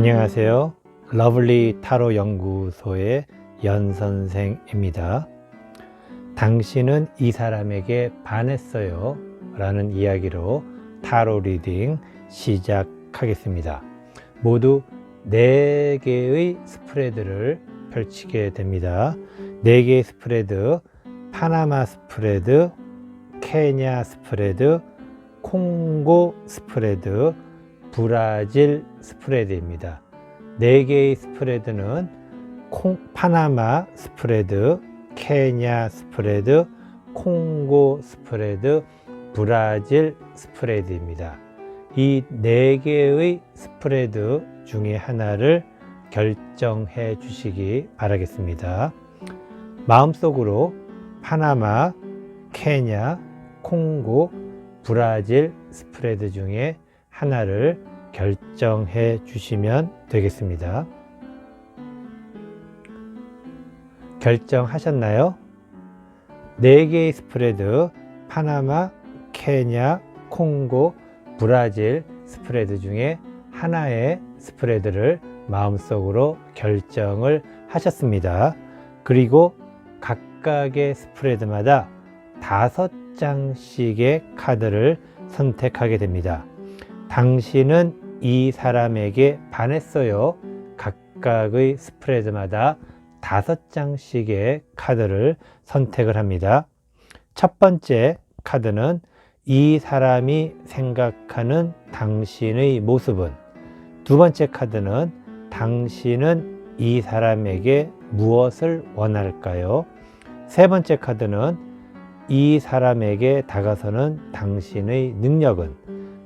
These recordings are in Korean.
안녕하세요. 러블리 타로 연구소의 연 선생입니다. 당신은 이 사람에게 반했어요 라는 이야기로 타로 리딩 시작하겠습니다. 모두 4개의 스프레드를 펼치게 됩니다. 4개의 스프레드, 파나마 스프레드, 케냐 스프레드, 콩고 스프레드, 브라질 스프레드입니다. 4개의 스프레드는 파나마 스프레드, 케냐 스프레드, 콩고 스프레드, 브라질 스프레드입니다. 이 4개의 스프레드 중에 하나를 결정해 주시기 바라겠습니다. 마음속으로 파나마, 케냐, 콩고, 브라질 스프레드 중에 하나를 결정해 주시면 되겠습니다. 결정하셨나요? 4개의 스프레드, 파나마, 케냐, 콩고, 브라질 스프레드 중에 하나의 스프레드를 마음속으로 결정을 하셨습니다. 그리고 각각의 스프레드마다 5장씩의 카드를 선택하게 됩니다. 당신은 이 사람에게 반했어요. 각각의 스프레드마다 5장씩의 카드를 선택을 합니다. 첫 번째 카드는 이 사람이 생각하는 당신의 모습은, 두 번째 카드는 당신은 이 사람에게 무엇을 원할까요? 세 번째 카드는 이 사람에게 다가서는 당신의 능력은,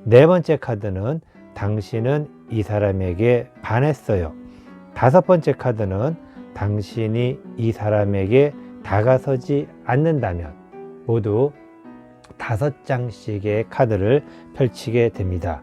네 번째 카드는 당신은 이 사람에게 반했어요. 다섯 번째 카드는 당신이 이 사람에게 다가서지 않는다면. 모두 5장씩의 카드를 펼치게 됩니다.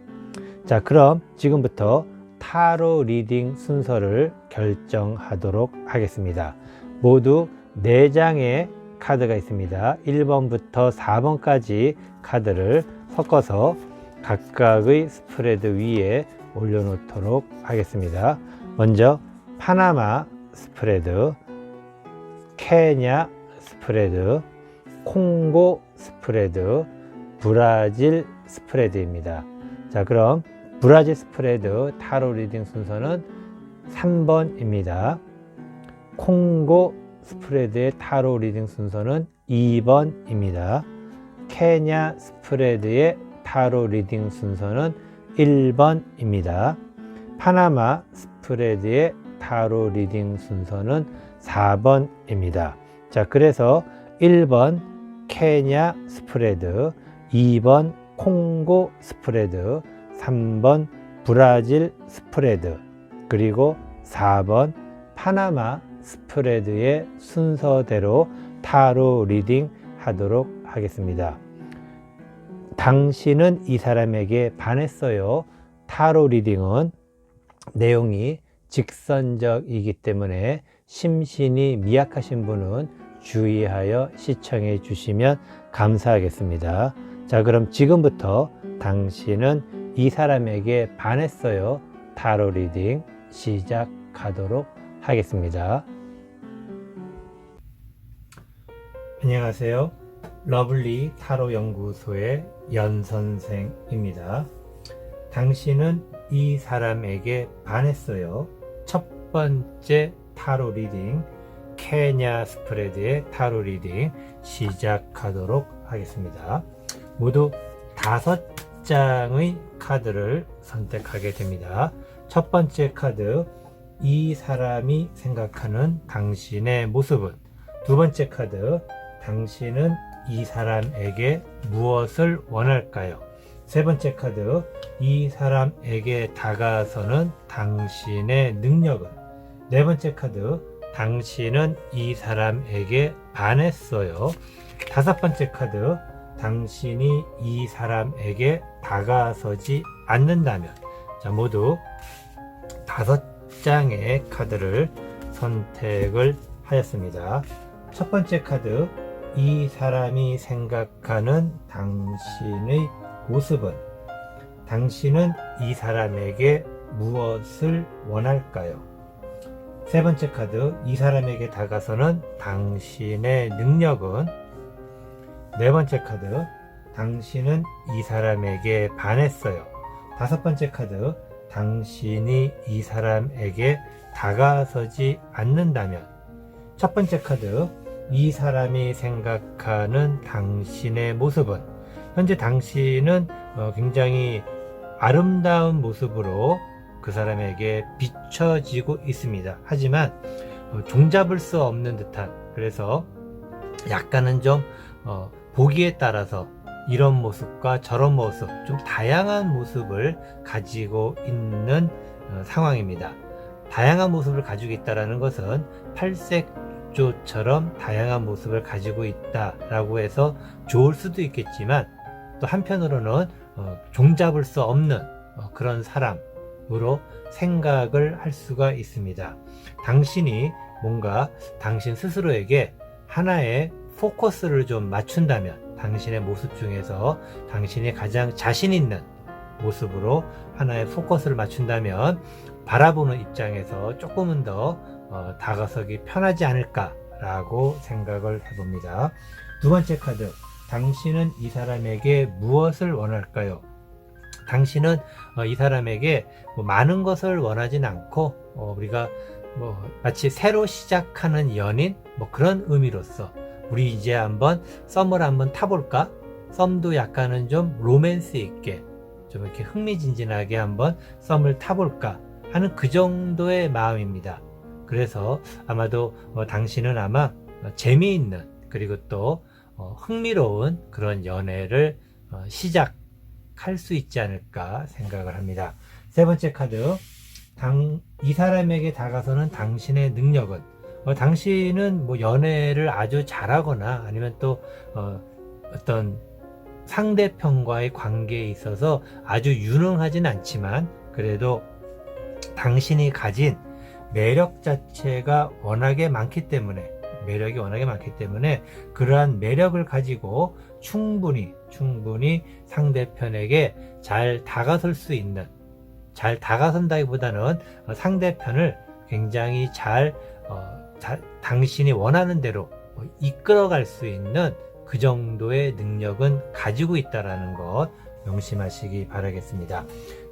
자, 그럼 지금부터 타로 리딩 순서를 결정하도록 하겠습니다. 모두 4장의 카드가 있습니다. 1번부터 4번까지 카드를 섞어서 각각의 스프레드 위에 올려놓도록 하겠습니다. 먼저 파나마 스프레드, 케냐 스프레드, 콩고 스프레드, 브라질 스프레드입니다. 자, 그럼 브라질 스프레드 타로 리딩 순서는 3번입니다. 콩고 스프레드의 타로 리딩 순서는 2번입니다. 케냐 스프레드의 타로 리딩 순서는 1번입니다. 파나마 스프레드의 타로 리딩 순서는 4번입니다. 자, 그래서 1번 케냐 스프레드, 2번 콩고 스프레드, 3번 브라질 스프레드, 그리고 4번 파나마 스프레드의 순서대로 타로 리딩 하도록 하겠습니다. 당신은 이 사람에게 반했어요. 타로 리딩은 내용이 직선적이기 때문에 심신이 미약하신 분은 주의하여 시청해 주시면 감사하겠습니다. 자, 그럼 지금부터 당신은 이 사람에게 반했어요. 타로 리딩 시작하도록 하겠습니다. 안녕하세요. 러블리 타로 연구소의 연 선생입니다. 당신은 이 사람에게 반했어요. 첫 번째 타로 리딩, 케냐 스프레드의 타로 리딩 시작하도록 하겠습니다. 모두 5장의 카드를 선택하게 됩니다. 첫 번째 카드, 이 사람이 생각하는 당신의 모습은, 두 번째 카드, 당신은 이 사람에게 무엇을 원할까요? 세 번째 카드, 이 사람에게 다가서는 당신의 능력은, 네 번째 카드, 당신은 이 사람에게 반했어요. 다섯 번째 카드, 당신이 이 사람에게 다가서지 않는다면. 자, 모두 5장의 카드를 선택을 하였습니다. 첫 번째 카드, 이 사람이 생각하는 당신의 모습은, 당신은 이 사람에게 무엇을 원할까요? 세 번째 카드, 이 사람에게 다가서는 당신의 능력은? 네 번째 카드, 당신은 이 사람에게 반했어요. 다섯 번째 카드, 당신이 이 사람에게 다가서지 않는다면? 첫 번째 카드, 이 사람이 생각하는 당신의 모습은? 현재 당신은 굉장히 아름다운 모습으로 그 사람에게 비춰지고 있습니다. 하지만 종잡을 수 없는 듯한, 그래서 약간은 좀 보기에 따라서 이런 모습과 저런 모습, 좀 다양한 모습을 가지고 있는 상황입니다. 다양한 모습을 가지고 있다는 것은 팔색조처럼 다양한 모습을 가지고 있다라고 해서 좋을 수도 있겠지만, 또 한편으로는 종잡을 수 없는 그런 사람으로 생각을 할 수가 있습니다. 당신이 뭔가 당신 스스로에게 하나의 포커스를 좀 맞춘다면, 당신의 모습 중에서 당신이 가장 자신 있는 모습으로 하나의 포커스를 맞춘다면 바라보는 입장에서 조금은 더 다가서기 편하지 않을까라고 생각을 해봅니다. 두 번째 카드, 당신은 이 사람에게 무엇을 원할까요? 당신은 이 사람에게 많은 것을 원하진 않고, 우리가 마치 새로 시작하는 연인 그런 의미로서 우리 이제 한번 썸을 한번 타볼까? 썸도 약간은 좀 로맨스 있게, 좀 이렇게 흥미진진하게 한번 썸을 타볼까 하는 그 정도의 마음입니다. 그래서 아마도 당신은 아마 재미있는, 그리고 또 흥미로운 그런 연애를 시작할 수 있지 않을까 생각을 합니다. 세 번째 카드, 이 사람에게 다가서는 당신의 능력은? 당신은 연애를 아주 잘하거나 아니면 또 어떤 상대편과의 관계에 있어서 아주 유능하진 않지만, 그래도 당신이 가진 매력 자체가 워낙에 많기 때문에, 매력이 워낙에 많기 때문에 그러한 매력을 가지고 충분히 상대편에게 잘 다가설 수 있는, 잘 다가선다기보다는 상대편을 굉장히 잘 당신이 원하는 대로 이끌어갈 수 있는 그 정도의 능력은 가지고 있다는 것 명심하시기 바라겠습니다.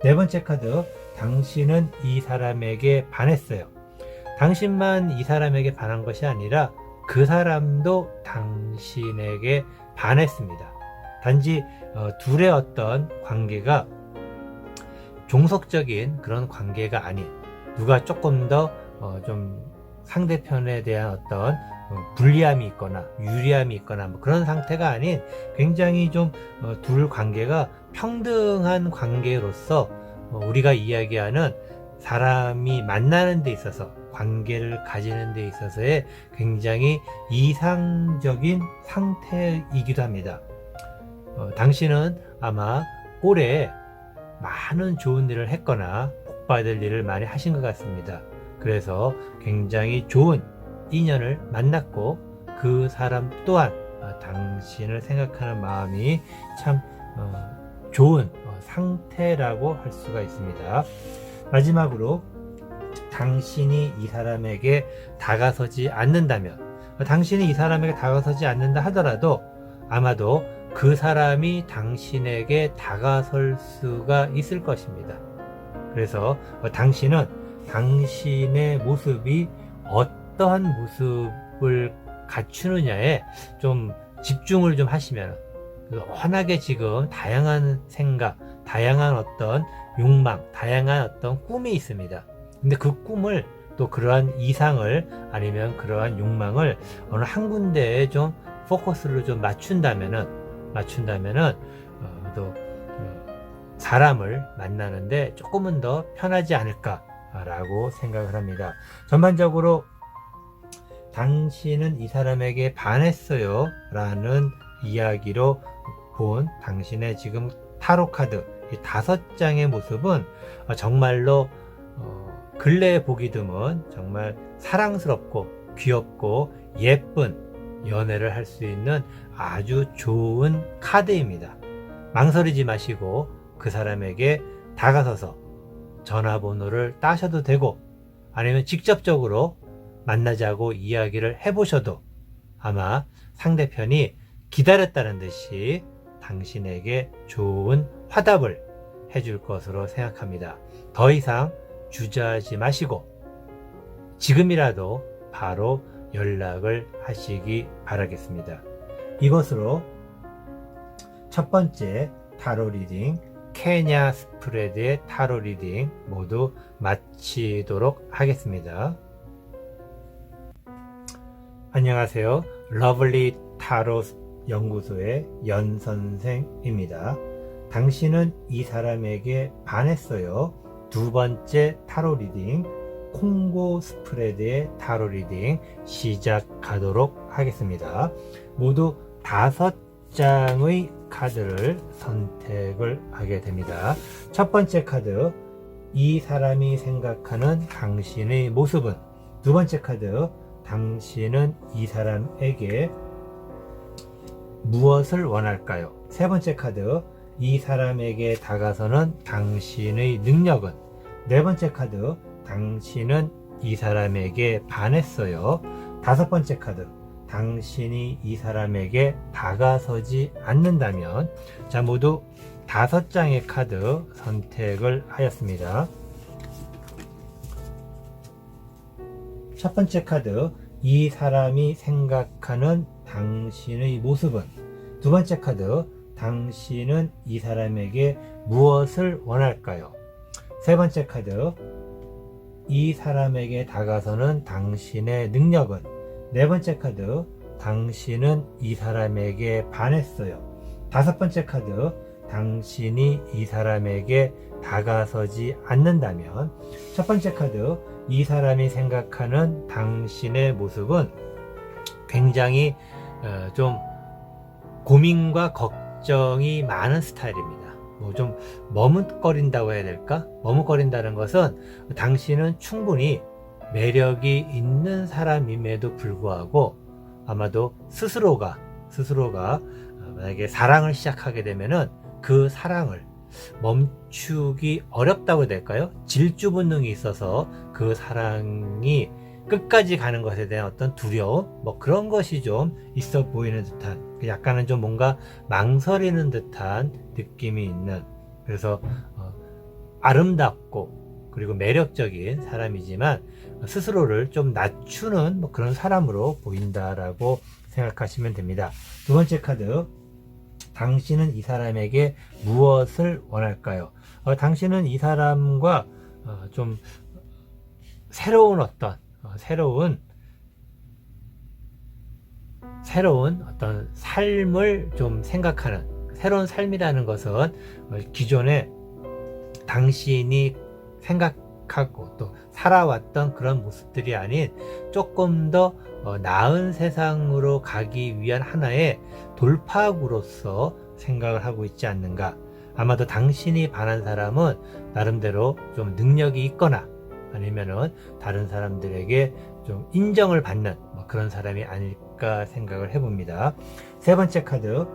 네 번째 카드, 당신은 이 사람에게 반했어요. 당신만 이 사람에게 반한 것이 아니라 그 사람도 당신에게 반했습니다. 단지 둘의 어떤 관계가 종속적인 그런 관계가 아닌, 누가 조금 더 좀 상대편에 대한 어떤 불리함이 있거나 유리함이 있거나 그런 상태가 아닌, 굉장히 좀 둘 관계가 평등한 관계로서 우리가 이야기하는 사람이 만나는 데 있어서, 관계를 가지는 데 있어서의 굉장히 이상적인 상태이기도 합니다. 당신은 아마 올해 많은 좋은 일을 했거나 복받을 일을 많이 하신 것 같습니다. 그래서 굉장히 좋은 인연을 만났고, 그 사람 또한 당신을 생각하는 마음이 참 좋은 상태라고 할 수가 있습니다. 마지막으로, 당신이 이 사람에게 다가서지 않는다면, 당신이 이 사람에게 다가서지 않는다 하더라도 아마도 그 사람이 당신에게 다가설 수가 있을 것입니다. 그래서 당신은 당신의 모습이 어떠한 모습을 갖추느냐에 좀 집중을 좀 하시면, 워낙에 지금 다양한 생각, 다양한 어떤 욕망, 다양한 어떤 꿈이 있습니다. 근데 그 꿈을, 또 그러한 이상을, 아니면 그러한 욕망을 어느 한 군데에 좀 포커스를 좀 맞춘다면은 또 사람을 만나는데 조금은 더 편하지 않을까라고 생각을 합니다. 전반적으로 당신은 이 사람에게 반했어요 라는 이야기로 본 당신의 지금 타로 카드 이 5장의 모습은 정말로 근래에 보기 드문 정말 사랑스럽고 귀엽고 예쁜 연애를 할 수 있는 아주 좋은 카드입니다. 망설이지 마시고 그 사람에게 다가서서 전화번호를 따셔도 되고, 아니면 직접적으로 만나자고 이야기를 해보셔도 아마 상대편이 기다렸다는 듯이 당신에게 좋은 화답을 해줄 것으로 생각합니다. 더 이상 주저하지 마시고 지금이라도 바로 연락을 하시기 바라겠습니다. 이것으로 첫 번째 타로 리딩, 케냐 스프레드의 타로 리딩 모두 마치도록 하겠습니다. 안녕하세요. 러블리 타로 연구소의 연 선생입니다. 당신은 이 사람에게 반했어요. 두 번째 타로 리딩, 콩고 스프레드의 타로 리딩 시작하도록 하겠습니다. 모두 5장의 카드를 선택을 하게 됩니다. 첫 번째 카드, 이 사람이 생각하는 당신의 모습은. 두 번째 카드, 당신은 이 사람에게 무엇을 원할까요? 세 번째 카드, 이 사람에게 다가서는 당신의 능력은. 네 번째 카드, 당신은 이 사람에게 반했어요. 다섯 번째 카드, 당신이 이 사람에게 다가서지 않는다면. 자, 모두 5장의 카드 선택을 하였습니다. 첫 번째 카드, 이 사람이 생각하는 당신의 모습은. 두 번째 카드, 당신은 이 사람에게 무엇을 원할까요? 세 번째 카드, 이 사람에게 다가서는 당신의 능력은. 네 번째 카드, 당신은 이 사람에게 반했어요. 다섯 번째 카드, 당신이 이 사람에게 다가서지 않는다면. 첫 번째 카드, 이 사람이 생각하는 당신의 모습은 굉장히 좀 고민과 걱정이 많은 스타일입니다. 좀 머뭇거린다고 해야 될까? 머뭇거린다는 것은 당신은 충분히 매력이 있는 사람임에도 불구하고 아마도 스스로가 만약에 사랑을 시작하게 되면은 그 사랑을 멈추기 어렵다고 해야 될까요? 질주 본능이 있어서 그 사랑이 끝까지 가는 것에 대한 어떤 두려움, 그런 것이 좀 있어 보이는 듯한, 약간은 좀 뭔가 망설이는 듯한 느낌이 있는, 그래서 아름답고 그리고 매력적인 사람이지만 스스로를 좀 낮추는 그런 사람으로 보인다라고 생각하시면 됩니다. 두 번째 카드, 당신은 이 사람에게 무엇을 원할까요? 당신은 이 사람과 좀 새로운 어떤 삶을 좀 생각하는, 새로운 삶이라는 것은 기존에 당신이 생각하고 또 살아왔던 그런 모습들이 아닌 조금 더 나은 세상으로 가기 위한 하나의 돌파구로서 생각을 하고 있지 않는가. 아마도 당신이 반한 사람은 나름대로 좀 능력이 있거나 아니면은 다른 사람들에게 좀 인정을 받는 그런 사람이 아닐까 생각을 해봅니다. 세 번째 카드,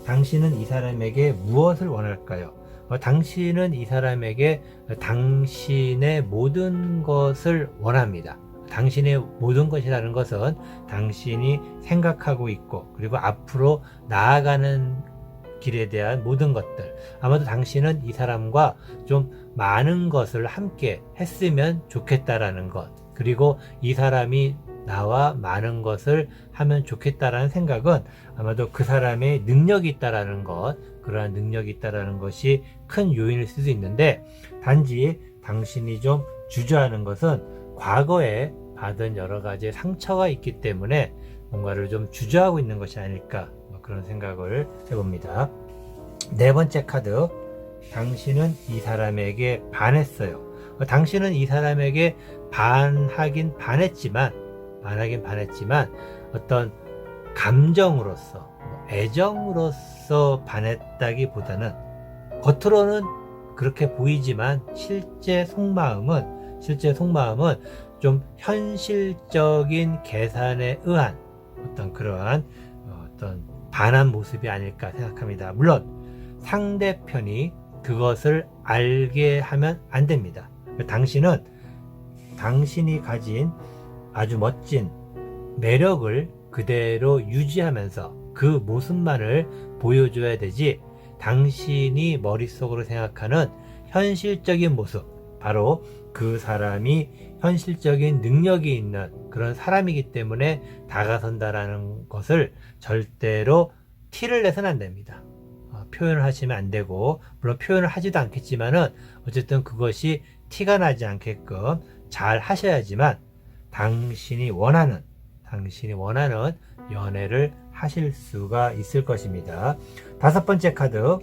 당신은 이 사람에게 무엇을 원할까요? 당신은 이 사람에게 당신의 모든 것을 원합니다. 당신의 모든 것이라는 것은 당신이 생각하고 있고 그리고 앞으로 나아가는 길에 대한 모든 것들. 아마도 당신은 이 사람과 좀 많은 것을 함께 했으면 좋겠다라는 것, 그리고 이 사람이 나와 많은 것을 하면 좋겠다라는 생각은 아마도 그 사람의 능력이 있다라는 것, 그러한 능력이 있다라는 것이 큰 요인일 수도 있는데, 단지 당신이 좀 주저하는 것은 과거에 받은 여러 가지 상처가 있기 때문에 뭔가를 좀 주저하고 있는 것이 아닐까, 그런 생각을 해봅니다. 네 번째 카드, 당신은 이 사람에게 반했어요. 당신은 이 사람에게 반하긴 반했지만 어떤 감정으로서, 애정으로서 반했다기보다는 겉으로는 그렇게 보이지만 실제 속마음은 좀 현실적인 계산에 의한 어떤 그러한 반한 모습이 아닐까 생각합니다. 물론 상대편이 그것을 알게 하면 안 됩니다. 당신은 당신이 가진 아주 멋진 매력을 그대로 유지하면서 그 모습만을 보여줘야 되지, 당신이 머릿속으로 생각하는 현실적인 모습, 바로 그 사람이 현실적인 능력이 있는 그런 사람이기 때문에 다가선다라는 것을 절대로 티를 내서는 안 됩니다. 표현을 하시면 안 되고, 물론 표현을 하지도 않겠지만은 어쨌든 그것이 티가 나지 않게끔 잘 하셔야지만 당신이 원하는 연애를 하실 수가 있을 것입니다. 5번째 카드,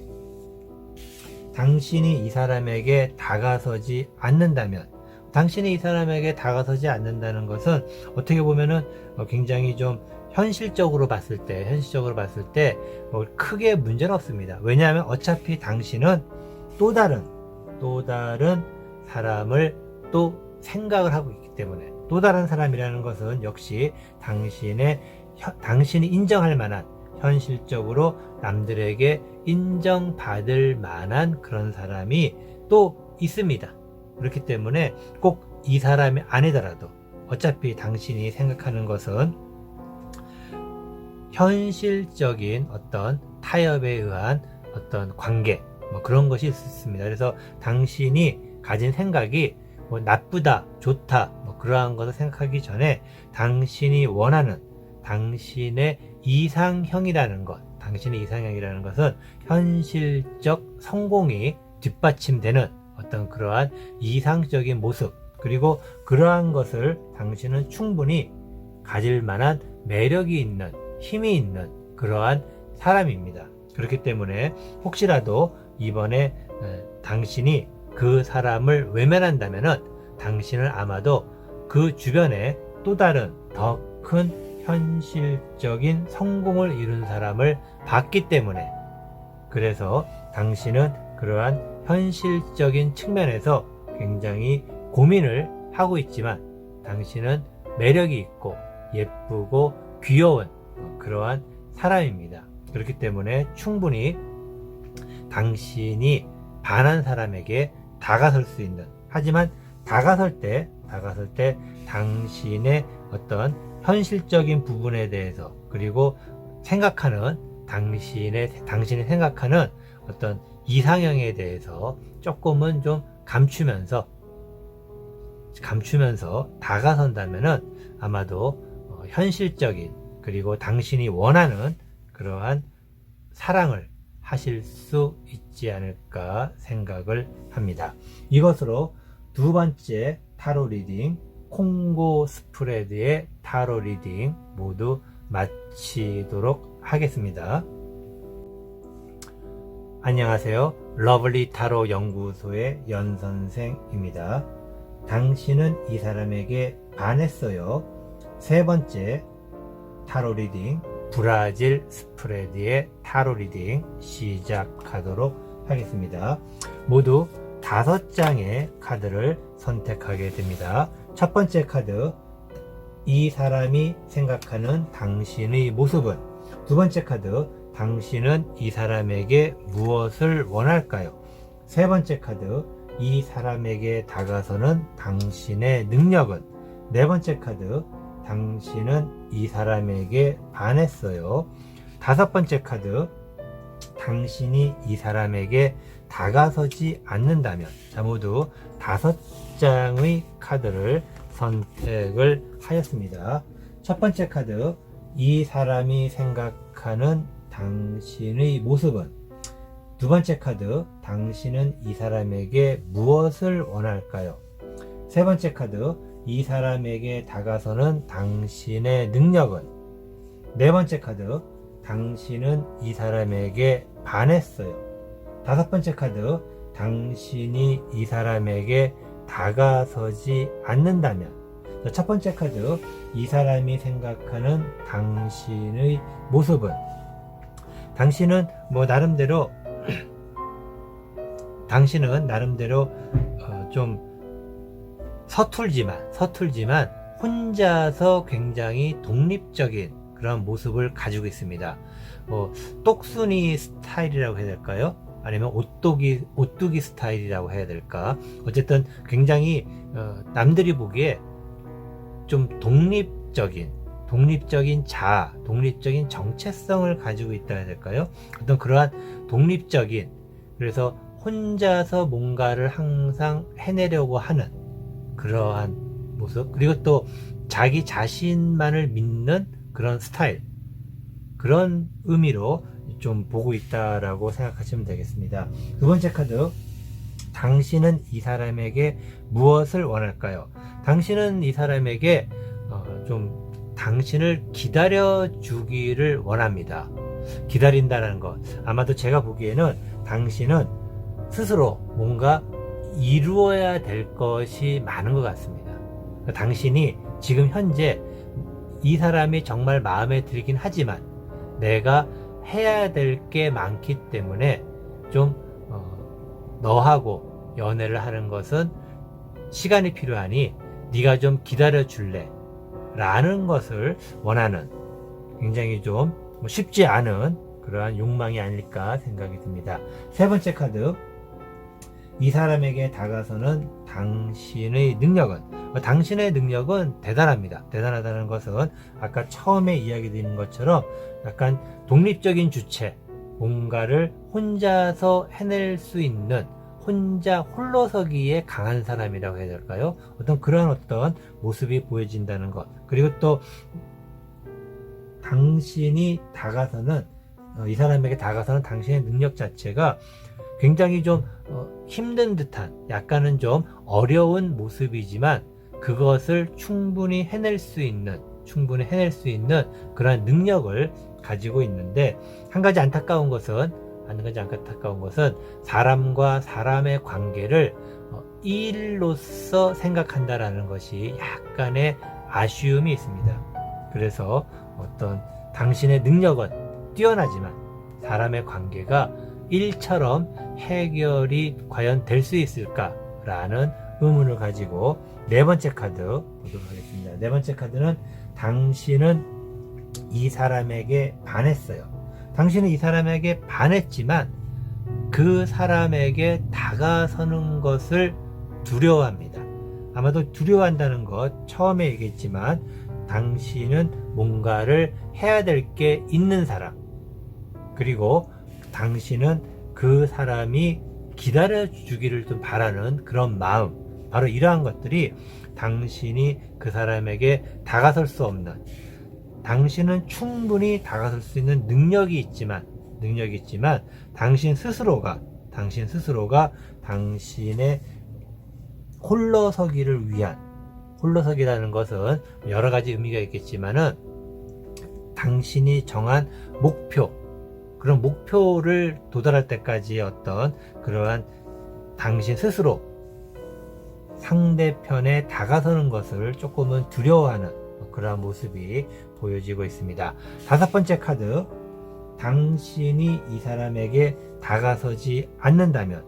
당신이 이 사람에게 다가서지 않는다면, 당신이 이 사람에게 다가서지 않는다는 것은 어떻게 보면은 굉장히 좀 현실적으로 봤을 때 크게 문제는 없습니다. 왜냐하면 어차피 당신은 또 다른 사람을 또 생각을 하고 있기 때문에, 또 다른 사람이라는 것은 역시 당신이 인정할 만한, 현실적으로 남들에게 인정받을 만한 그런 사람이 또 있습니다. 그렇기 때문에 꼭 이 사람이 아니더라도 어차피 당신이 생각하는 것은 현실적인 어떤 타협에 의한 어떤 관계, 그런 것이 있습니다. 그래서 당신이 가진 생각이 나쁘다, 좋다, 그러한 것을 생각하기 전에 당신이 원하는 당신의 이상형이라는 것은 현실적 성공이 뒷받침되는 어떤 그러한 이상적인 모습, 그리고 그러한 것을 당신은 충분히 가질 만한 매력이 있는, 힘이 있는 그러한 사람입니다. 그렇기 때문에 혹시라도 이번에 당신이 그 사람을 외면한다면은 당신은 아마도 그 주변에 또 다른 더 큰 현실적인 성공을 이룬 사람을 봤기 때문에, 그래서 당신은 그러한 현실적인 측면에서 굉장히 고민을 하고 있지만, 당신은 매력이 있고 예쁘고 귀여운 그러한 사람입니다. 그렇기 때문에 충분히 당신이 반한 사람에게 다가설 수 있는, 하지만 다가설 때 당신의 어떤 현실적인 부분에 대해서, 그리고 생각하는 당신이 생각하는 어떤 이상형에 대해서 조금은 좀 감추면서 다가선다면은 아마도 현실적인, 그리고 당신이 원하는 그러한 사랑을 하실 수 있지 않을까 생각을 합니다. 이것으로 2번째 타로 리딩, 콩고 스프레드의 타로 리딩 모두 마치도록 하겠습니다. 안녕하세요. 러블리 타로 연구소의 연선생입니다. 당신은 이 사람에게 반했어요. 3번째 타로 리딩, 브라질 스프레드의 타로 리딩 시작하도록 하겠습니다. 모두 5장의 카드를 선택하게 됩니다. 첫 번째 카드, 이 사람이 생각하는 당신의 모습은. 두 번째 카드, 당신은 이 사람에게 무엇을 원할까요? 세 번째 카드, 이 사람에게 다가서는 당신의 능력은. 네 번째 카드, 당신은 이 사람에게 반했어요. 다섯 번째 카드, 당신이 이 사람에게 다가서지 않는다면. 자, 모두 5장의 카드를 선택을 하였습니다. 첫 번째 카드, 이 사람이 생각하는 당신의 모습은. 두 번째 카드, 당신은 이 사람에게 무엇을 원할까요? 세 번째 카드, 이 사람에게 다가서는 당신의 능력은. 네 번째 카드, 당신은 이 사람에게 반했어요. 다섯 번째 카드, 당신이 이 사람에게 다가서지 않는다면. 첫 번째 카드, 이 사람이 생각하는 당신의 모습은. 당신은 나름대로 좀 서툴지만 혼자서 굉장히 독립적인 그런 모습을 가지고 있습니다. 똑순이 스타일이라고 해야 될까요? 아니면 오뚜기 스타일이라고 해야 될까? 어쨌든 굉장히 남들이 보기에 좀 독립적인 자아, 독립적인 정체성을 가지고 있다 해야 될까요? 어떤 그러한 독립적인, 그래서 혼자서 뭔가를 항상 해내려고 하는 그러한 모습, 그리고 또 자기 자신만을 믿는 그런 스타일, 그런 의미로 좀 보고 있다라고 생각하시면 되겠습니다. 두 번째 카드, 당신은 이 사람에게 무엇을 원할까요? 당신은 이 사람에게 좀 당신을 기다려 주기를 원합니다. 기다린다는 것, 아마도 제가 보기에는 당신은 스스로 뭔가 이루어야 될 것이 많은 것 같습니다. 당신이 지금 현재 이 사람이 정말 마음에 들긴 하지만 내가 해야 될 게 많기 때문에 좀 너하고 연애를 하는 것은 시간이 필요하니 네가 좀 기다려 줄래? 라는 것을 원하는, 굉장히 좀 쉽지 않은 그러한 욕망이 아닐까 생각이 듭니다. 세 번째 카드, 이 사람에게 다가서는 당신의 능력은 대단합니다. 대단하다는 것은 아까 처음에 이야기 드린 것처럼 약간 독립적인 주체, 뭔가를 혼자서 해낼 수 있는, 홀로서기에 강한 사람이라고 해야 될까요? 어떤 모습이 보여진다는 것. 그리고 또 당신이 다가서는, 이 사람에게 다가서는 당신의 능력 자체가 굉장히 좀 힘든 듯한, 약간은 좀 어려운 모습이지만 그것을 충분히 해낼 수 있는 그런 능력을 가지고 있는데, 한 가지 안타까운 것은 사람과 사람의 관계를 일로서 생각한다라는 것이 약간의 아쉬움이 있습니다. 그래서 어떤 당신의 능력은 뛰어나지만 사람의 관계가 일처럼 해결이 과연 될 수 있을까라는 의문을 가지고 네 번째 카드 보도록 하겠습니다. 네 번째 카드는 당신은 이 사람에게 반했어요. 당신은 이 사람에게 반했지만 그 사람에게 다가서는 것을 두려워합니다. 아마도 두려워한다는 것 처음에 얘기했지만, 당신은 뭔가를 해야 될 게 있는 사람, 그리고 당신은 그 사람이 기다려주기를 좀 바라는 그런 마음, 바로 이러한 것들이 당신이 그 사람에게 다가설 수 없는, 당신은 충분히 다가설 수 있는 능력이 있지만 당신 스스로가 당신의 홀로서기를 위한, 홀로서기라는 것은 여러 가지 의미가 있겠지만은 당신이 정한 그런 목표를 도달할 때까지의 어떤 그러한 당신 스스로 상대편에 다가서는 것을 조금은 두려워하는 그러한 모습이 보여지고 있습니다. 다섯 번째 카드, 당신이 이 사람에게 다가서지 않는다면,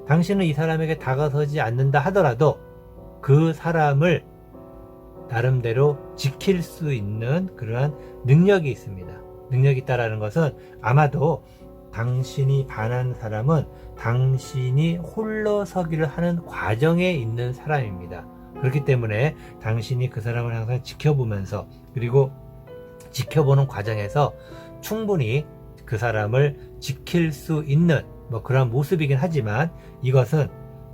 당신은 이 사람에게 다가서지 않는다 하더라도 그 사람을 나름대로 지킬 수 있는 그러한 능력이 있습니다. 능력이 있다라는 것은 아마도 당신이 반한 사람은 당신이 홀로서기를 하는 과정에 있는 사람입니다. 그렇기 때문에 당신이 그 사람을 항상 지켜보면서, 그리고 지켜보는 과정에서 충분히 그 사람을 지킬 수 있는 그런 모습이긴 하지만, 이것은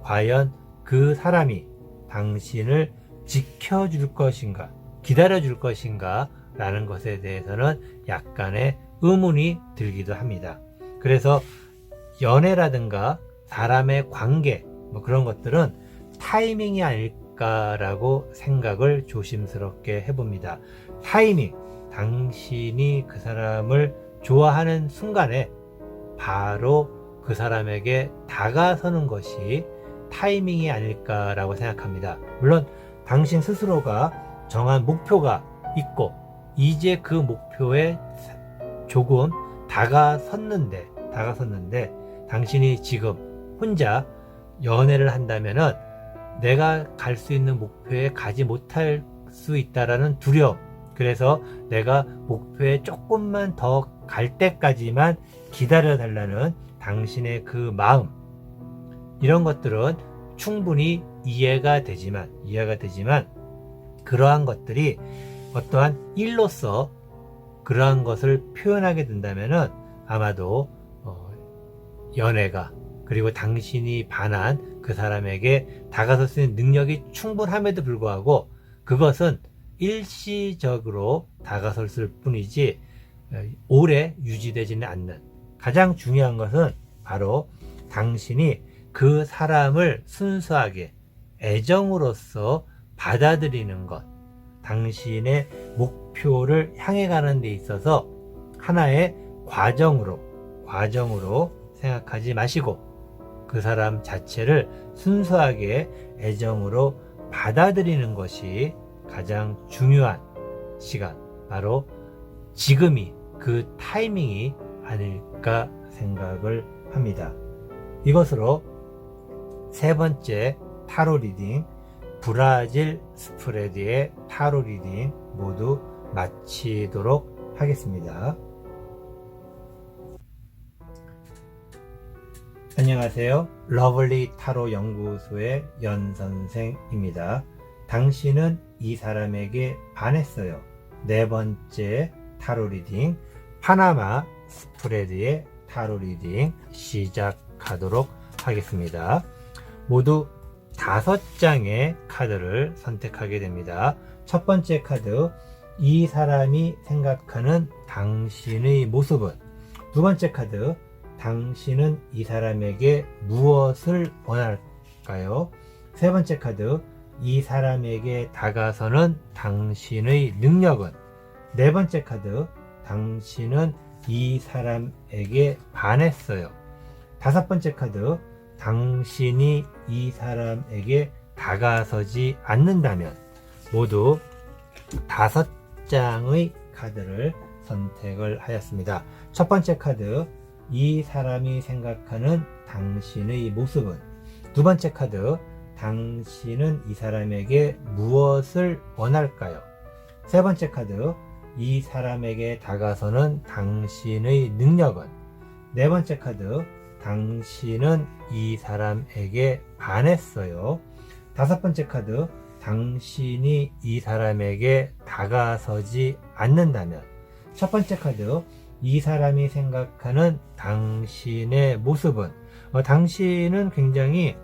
과연 그 사람이 당신을 지켜줄 것인가, 기다려줄 것인가 라는 것에 대해서는 약간의 의문이 들기도 합니다. 그래서 연애라든가 사람의 관계 그런 것들은 타이밍이 아닐까라고 생각을 조심스럽게 해봅니다. 타이밍, 당신이 그 사람을 좋아하는 순간에 바로 그 사람에게 다가서는 것이 타이밍이 아닐까라고 생각합니다. 물론 당신 스스로가 정한 목표가 있고 이제 그 목표에 조금 다가섰는데 당신이 지금 혼자 연애를 한다면은 내가 갈 수 있는 목표에 가지 못할 수 있다라는 두려움, 그래서 내가 목표에 조금만 더 갈 때까지만 기다려 달라는 당신의 그 마음, 이런 것들은 충분히 이해가 되지만 그러한 것들이 어떠한 일로서 그러한 것을 표현하게 된다면은 아마도 연애가, 그리고 당신이 반한 그 사람에게 다가설 수 있는 능력이 충분함에도 불구하고 그것은 일시적으로 다가설 뿐이지 오래 유지되지는 않는, 가장 중요한 것은 바로 당신이 그 사람을 순수하게 애정으로서 받아들이는 것, 당신의 목표를 향해 가는 데 있어서 하나의 과정으로 생각하지 마시고 그 사람 자체를 순수하게 애정으로 받아들이는 것이 가장 중요한 시간, 바로 지금이 그 타이밍이 아닐까 생각을 합니다. 이것으로 세 번째 타로 리딩, 브라질 스프레드의 타로 리딩 모두 마치도록 하겠습니다. 안녕하세요. 러블리 타로 연구소의 연 선생입니다. 당신은 이 사람에게 반했어요. 네 번째 타로 리딩, 파나마 스프레드의 타로 리딩 시작하도록 하겠습니다. 모두 5장의 카드를 선택하게 됩니다. 첫 번째 카드, 이 사람이 생각하는 당신의 모습은. 두 번째 카드, 당신은 이 사람에게 무엇을 원할까요? 세 번째 카드, 이 사람에게 다가서는 당신의 능력은. 네 번째 카드, 당신은 이 사람에게 반했어요. 다섯 번째 카드, 당신이 이 사람에게 다가서지 않는다면. 모두 5장의 카드를 선택을 하였습니다. 첫 번째 카드, 이 사람이 생각하는 당신의 모습은. 두 번째 카드, 당신은 이 사람에게 무엇을 원할까요? 세 번째 카드, 이 사람에게 다가서는 당신의 능력은. 네 번째 카드, 당신은 이 사람에게 반했어요. 다섯 번째 카드, 당신이 이 사람에게 다가서지 않는다면. 첫 번째 카드, 이 사람이 생각하는 당신의 모습은. 당신은 굉장히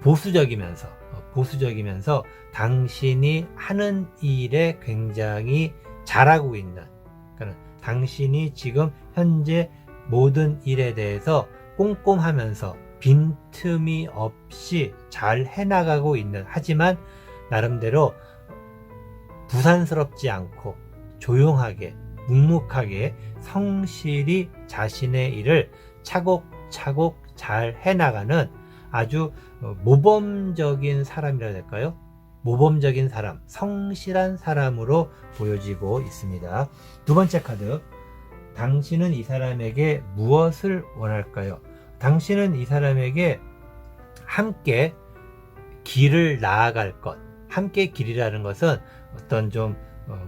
보수적이면서 당신이 하는 일에 굉장히 잘하고 있는, 그러니까 당신이 지금 현재 모든 일에 대해서 꼼꼼하면서 빈틈이 없이 잘 해나가고 있는, 하지만 나름대로 부산스럽지 않고 조용하게 묵묵하게 성실히 자신의 일을 차곡차곡 잘 해나가는 아주 모범적인 사람이라 해야 될까요? 모범적인 사람, 성실한 사람으로 보여지고 있습니다. 두 번째 카드, 당신은 이 사람에게 무엇을 원할까요? 당신은 이 사람에게 함께 길을 나아갈 것, 함께 길이라는 것은 어떤 좀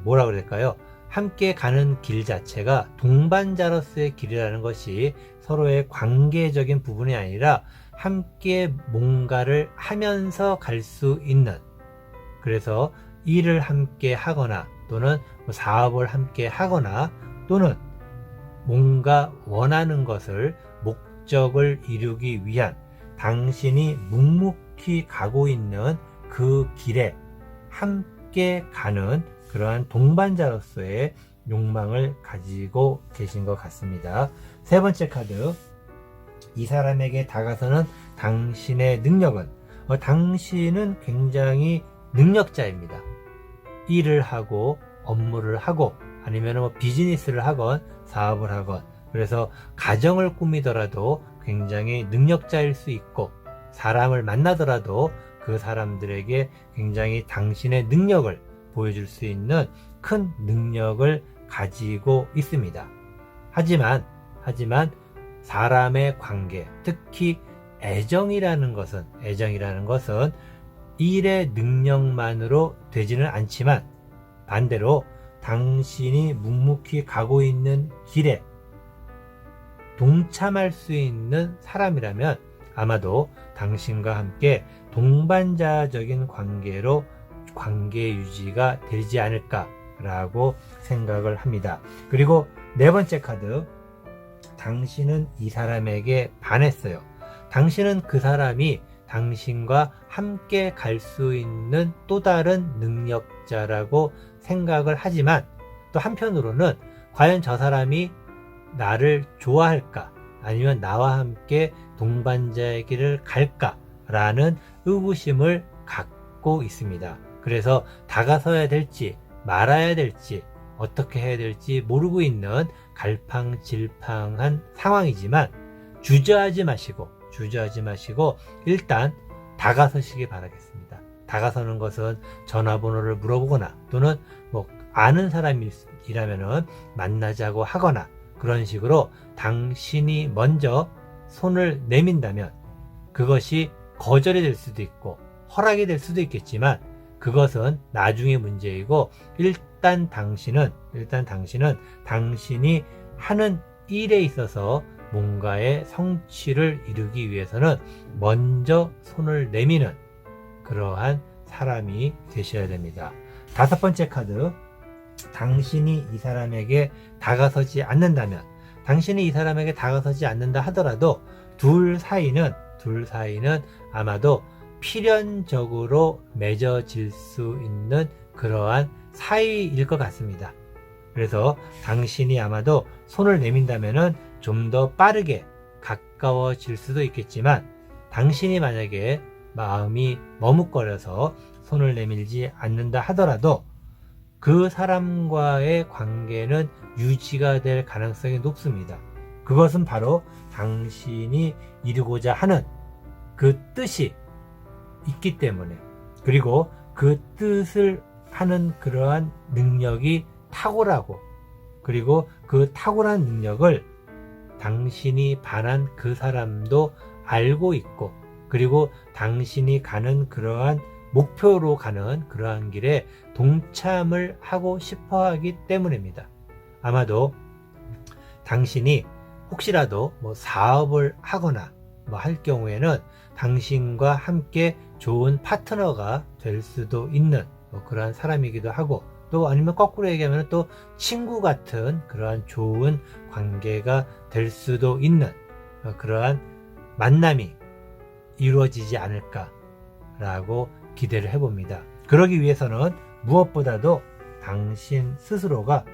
뭐라 그럴까요? 함께 가는 길 자체가 동반자로서의 길이라는 것이 서로의 관계적인 부분이 아니라 함께 뭔가를 하면서 갈 수 있는, 그래서 일을 함께 하거나 또는 사업을 함께 하거나 또는 뭔가 원하는 것을, 목적을 이루기 위한 당신이 묵묵히 가고 있는 그 길에 함께 가는 그러한 동반자로서의 욕망을 가지고 계신 것 같습니다. 세 번째 카드, 이 사람에게 다가서는 당신의 능력은. 당신은 굉장히 능력자입니다. 일을 하고 업무를 하고 아니면 비즈니스를 하건 사업을 하건, 그래서 가정을 꾸미더라도 굉장히 능력자일 수 있고, 사람을 만나더라도 그 사람들에게 굉장히 당신의 능력을 보여줄 수 있는 큰 능력을 가지고 있습니다. 하지만 사람의 관계, 특히 애정이라는 것은 일의 능력만으로 되지는 않지만 반대로 당신이 묵묵히 가고 있는 길에 동참할 수 있는 사람이라면 아마도 당신과 함께 동반자적인 관계로 관계 유지가 되지 않을까라고 생각을 합니다. 그리고 네 번째 카드, 당신은 이 사람에게 반했어요. 당신은 그 사람이 당신과 함께 갈 수 있는 또 다른 능력자라고 생각을 하지만 또 한편으로는 과연 저 사람이 나를 좋아할까? 아니면 나와 함께 동반자의 길을 갈까라는 의구심을 갖고 있습니다. 그래서 다가서야 될지 말아야 될지 어떻게 해야 될지 모르고 있는 갈팡질팡한 상황이지만 주저하지 마시고 일단 다가서시기 바라겠습니다. 다가서는 것은 전화번호를 물어보거나 또는 아는 사람이라면 만나자고 하거나 그런 식으로 당신이 먼저 손을 내민다면 그것이 거절이 될 수도 있고 허락이 될 수도 있겠지만 그것은 나중의 문제이고 일단 당신은 당신이 하는 일에 있어서 뭔가의 성취를 이루기 위해서는 먼저 손을 내미는 그러한 사람이 되셔야 됩니다. 다섯 번째 카드, 당신이 이 사람에게 다가서지 않는다면, 당신이 이 사람에게 다가서지 않는다 하더라도 둘 사이는 아마도 필연적으로 맺어질 수 있는 그러한 사이일 것 같습니다. 그래서 당신이 아마도 손을 내민다면은 좀 더 빠르게 가까워질 수도 있겠지만 당신이 만약에 마음이 머뭇거려서 손을 내밀지 않는다 하더라도 그 사람과의 관계는 유지가 될 가능성이 높습니다. 그것은 바로 당신이 이루고자 하는 그 뜻이 있기 때문에, 그리고 그 뜻을 하는 그러한 능력이 탁월하고, 그리고 그 탁월한 능력을 당신이 반한 그 사람도 알고 있고, 그리고 당신이 가는 그러한 목표로 가는 그러한 길에 동참을 하고 싶어 하기 때문입니다. 아마도 당신이 혹시라도 사업을 하거나 할 경우에는 당신과 함께 좋은 파트너가 될 수도 있는 그러한 사람이기도 하고, 또 아니면 거꾸로 얘기하면 또 친구 같은 그러한 좋은 관계가 될 수도 있는 그러한 만남이 이루어지지 않을까라고 기대를 해봅니다. 그러기 위해서는 무엇보다도 당신 스스로가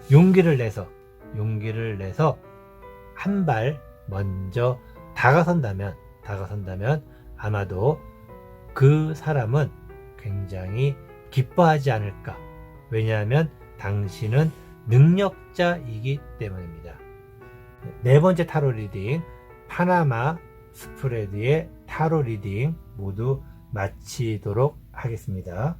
용기를 내서 한 발 먼저 다가선다면 아마도 그 사람은 굉장히 기뻐하지 않을까. 왜냐하면 당신은 능력자이기 때문입니다. 네 번째 타로 리딩, 파나마 스프레드의 타로 리딩 모두 마치도록 하겠습니다.